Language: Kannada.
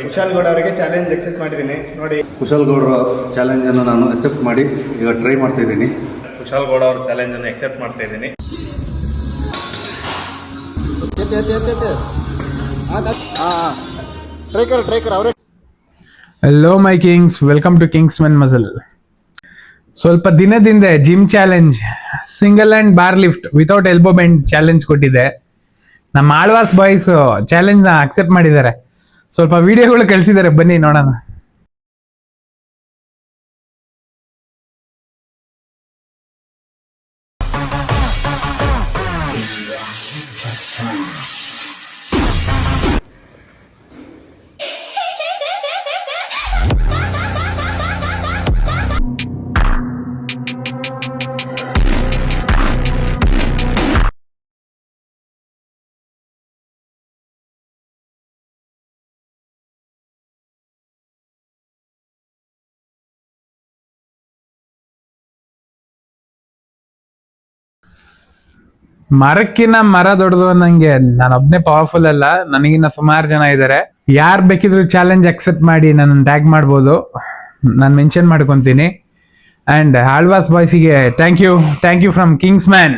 ಕುಶಾಲ್ ಗೌಡ ಅವರಿಗೆ ಚಾಲೆಂಜ್ ಅಕ್ಸೆಪ್ಟ್ ಮಾಡಿದ್ದೀನಿ ನೋಡಿ. ಕುಶಾಲ್ ಗೌಡರ ಚಾಲೆಂಜನ್ನು ನಾನು ಅಕ್ಸೆಪ್ಟ್ ಮಾಡಿ ಈಗ ಟ್ರೈ ಮಾಡ್ತಾ ಇದ್ದೀನಿ. ಕುಶಾಲ್ ಗೌಡ ಅವ್ರ ಚಾಲೆಂಜನ್ನು ಅಕ್ಸೆಪ್ಟ್ ಮಾಡ್ತಾ ಇದ್ದೀನಿ. Hello my kings, welcome to Kingsman muscle. ಸ್ವಲ್ಪ ದಿನದಿಂದ gym challenge, single and bar lift without elbow bend challenge ಕೊಟ್ಟಿದ್ದೆ. ನಮ್ಮ ಆಳ್ವಾಸ್ ಬಾಯ್ಸ್ ಚಾಲೆಂಜ್ ನ ಅಕ್ಸೆಪ್ಟ್ ಮಾಡಿದ್ದಾರೆ. ಸ್ವಲ್ಪ ವಿಡಿಯೋಗಳು ಕಳಿಸಿದ್ದಾರೆ, ಬನ್ನಿ ನೋಡೋಣ. ಮರಕ್ಕಿನ್ನ ಮರ ದೊಡ್ಡದು ಅನ್ನಂಗೆ ನಾನೊಬ್ನೇ ಪವರ್ಫುಲ್ ಅಲ್ಲ, ನನಗಿನ್ನ ಸುಮಾರು ಜನ ಇದ್ದಾರೆ. ಯಾರು ಬೇಕಿದ್ರು ಚಾಲೆಂಜ್ ಅಕ್ಸೆಪ್ಟ್ ಮಾಡಿ ನನ್ನ ಟ್ಯಾಗ್ ಮಾಡ್ಬೋದು, ನಾನು ಮೆನ್ಷನ್ ಮಾಡ್ಕೊತೀನಿ. ಅಂಡ್ ಆಳ್ವಾಸ್ ಬಾಯ್ಸಿಗೆ thank you from Kings man.